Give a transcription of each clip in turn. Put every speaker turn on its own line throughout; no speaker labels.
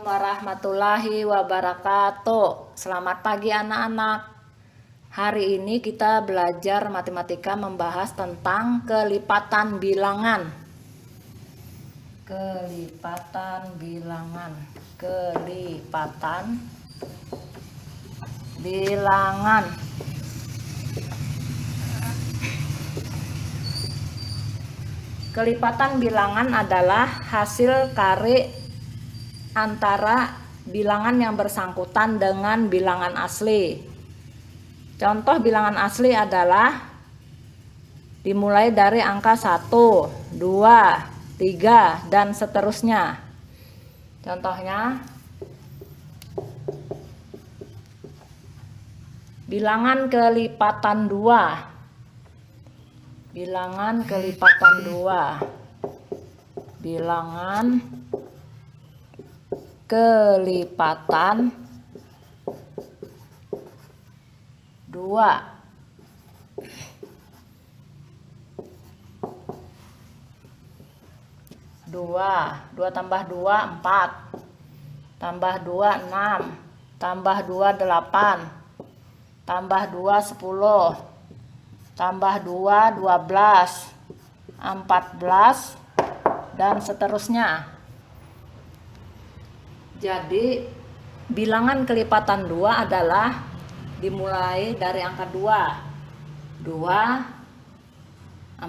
Assalamualaikum warahmatullahi wabarakatuh. Selamat pagi anak-anak. Hari ini kita belajar matematika membahas tentang kelipatan bilangan. Kelipatan bilangan. Kelipatan bilangan. Kelipatan bilangan adalah hasil kari antara bilangan yang bersangkutan dengan bilangan asli. Contoh bilangan asli adalah dimulai dari angka 1, 2, 3, dan seterusnya. Contohnya, bilangan kelipatan 2. Bilangan kelipatan 2. Bilangan kelipatan 2. 2 tambah 2 4, tambah 2 6, tambah 2 8, tambah 2 10, tambah 2 12, 14, dan seterusnya. Jadi bilangan kelipatan 2 adalah dimulai dari angka 2, 4,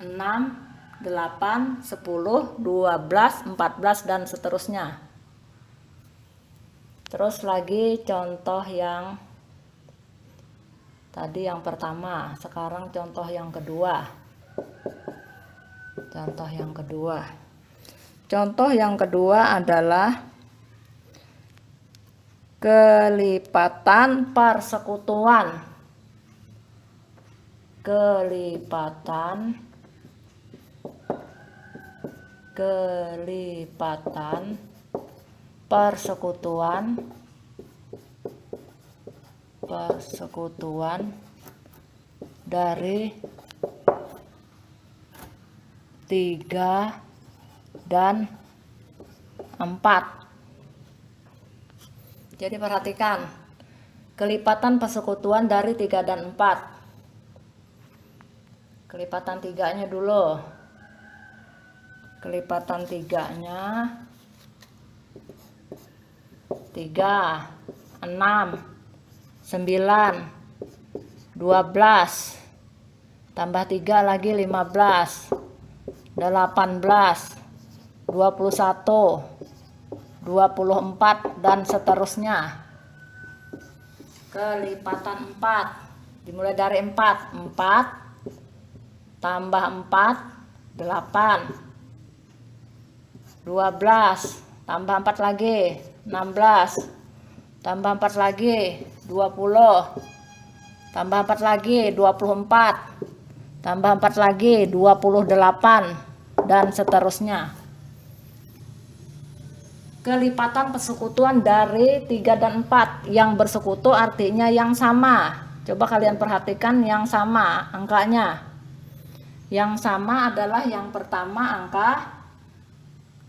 6, 8, 10, 12, 14, dan seterusnya. Terus lagi contoh yang tadi yang pertama, sekarang contoh yang kedua. Contoh yang kedua. Contoh yang kedua adalah kelipatan persekutuan. Kelipatan persekutuan dari 3 dan 4. Jadi perhatikan, kelipatan persekutuan dari 3 dan 4. Kelipatan 3-nya dulu. Kelipatan 3-nya 3, 6, 9, 12, tambah 3 lagi 15, 18, 21, 24, dan seterusnya. Kelipatan 4 dimulai dari 4 tambah 4 8, 12 tambah 4 lagi 16, tambah 4 lagi 20, tambah 4 lagi 24, tambah 4 lagi 28, dan seterusnya. Kelipatan persekutuan dari 3 dan 4. Yang bersekutu artinya yang sama. Coba kalian perhatikan yang sama angkanya. Yang sama adalah yang pertama angka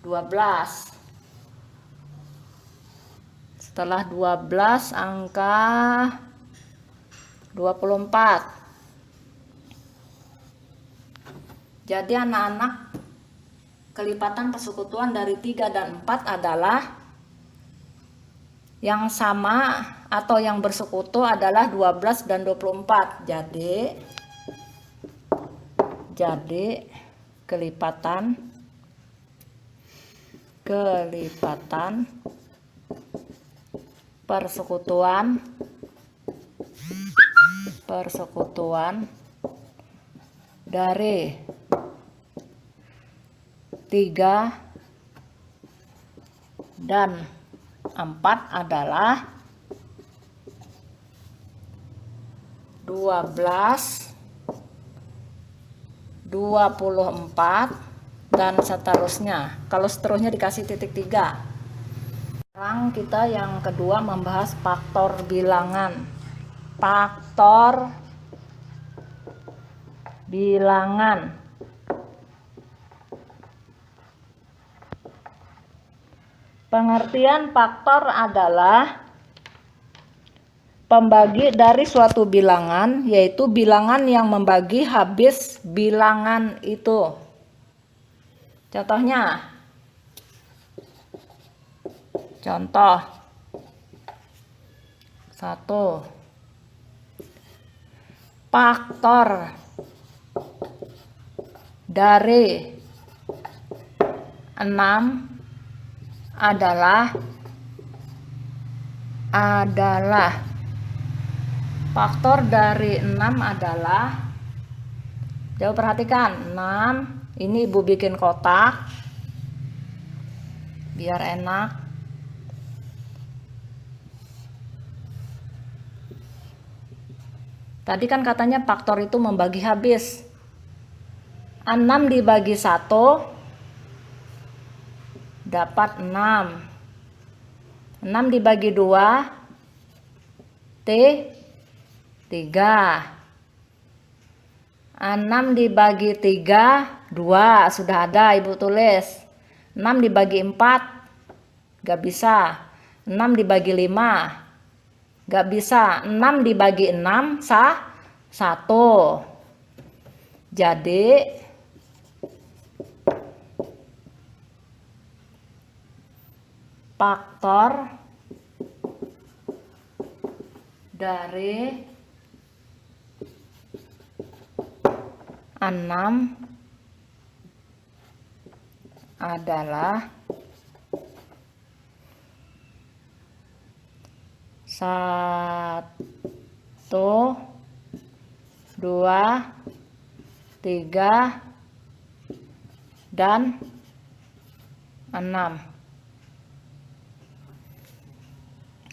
12. Setelah 12 angka 24. Jadi anak-anak, kelipatan persekutuan dari 3 dan 4 adalah yang sama atau yang bersekutu adalah 12 dan 24. Jadi kelipatan persekutuan dari 3 dan 4 adalah 12, 24, dan seterusnya. Kalau seterusnya dikasih titik 3. Sekarang kita yang kedua membahas faktor bilangan. Faktor bilangan. Pengertian faktor adalah pembagi dari suatu bilangan, yaitu bilangan yang membagi habis bilangan itu. Contohnya, contoh 1. Faktor dari 6 adalah faktor dari 6 adalah, coba perhatikan 6 ini ibu bikin kotak biar enak. Tadi kan katanya faktor itu membagi habis. 6 dibagi 1 dapat 6. 6 dibagi 2 3. 6 dibagi 3 2, sudah ada ibu tulis. 6 dibagi 4 gak bisa. 6 dibagi 5 gak bisa. 6 dibagi 6 1. Jadi faktor dari 6 adalah 1, 2, 3, dan 6.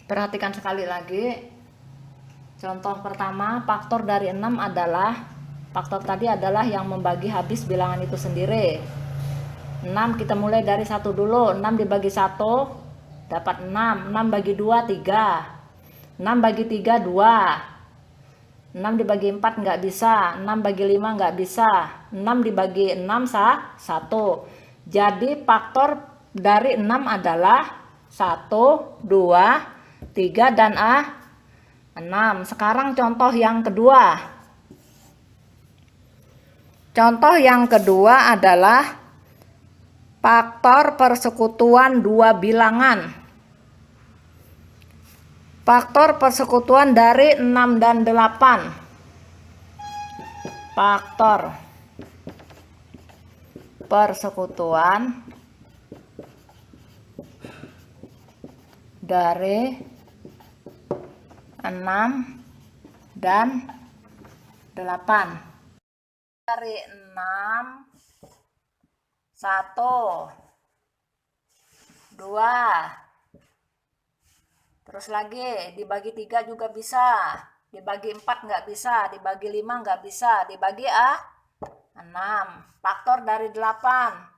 Perhatikan sekali lagi. Contoh pertama, faktor dari 6 adalah, faktor tadi adalah yang membagi habis bilangan itu sendiri. 6 kita mulai dari 1 dulu. 6 dibagi 1 dapat 6. 6 bagi 2 3. 6 bagi 3 2. 6 dibagi 4 nggak bisa. 6 bagi 5 nggak bisa. 6 dibagi 6 1. Jadi faktor dari 6 adalah 1, 2, 3, dan 6. Sekarang contoh yang kedua. Contoh yang kedua adalah faktor persekutuan dua bilangan. Faktor persekutuan dari 6 dan 8. Faktor persekutuan dari 6 dan 8. Dari 6 1, 2, terus lagi dibagi 3 juga bisa, dibagi 4 nggak bisa, dibagi 5 nggak bisa, dibagi 6. Faktor dari 8.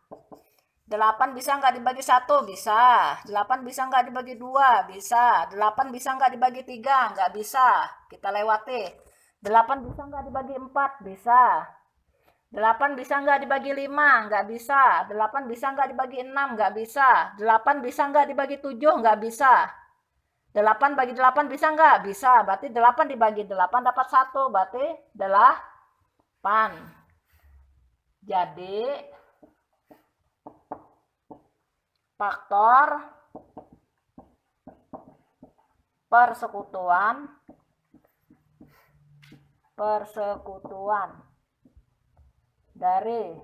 8 bisa nggak dibagi 1? Bisa. 8 bisa nggak dibagi 2? Bisa. 8 bisa nggak dibagi 3? Nggak bisa. Kita lewati. 8 bisa nggak dibagi 4? Bisa. 8 bisa nggak dibagi 5? Nggak bisa. 8 bisa nggak dibagi 6? Nggak bisa. 8 bisa nggak dibagi 7? Nggak bisa. 8 bagi 8 bisa nggak? Bisa. Berarti 8 dibagi 8 dapat 1. Berarti 8. Jadi faktor persekutuan dari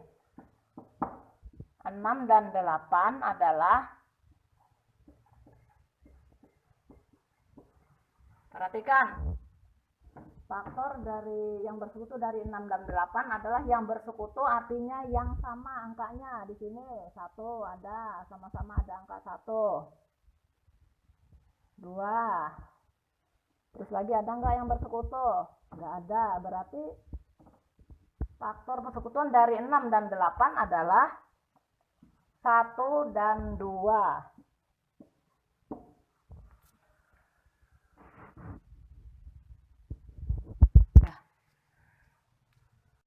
6 dan 8 adalah, perhatikan, faktor dari yang bersekutu dari 6 dan 8 adalah yang bersekutu, artinya yang sama angkanya. Di sini 1 ada, sama-sama ada angka 1. 2. Terus lagi ada nggak yang bersekutu? Nggak ada. Berarti faktor persekutuan dari 6 dan 8 adalah 1 dan 2.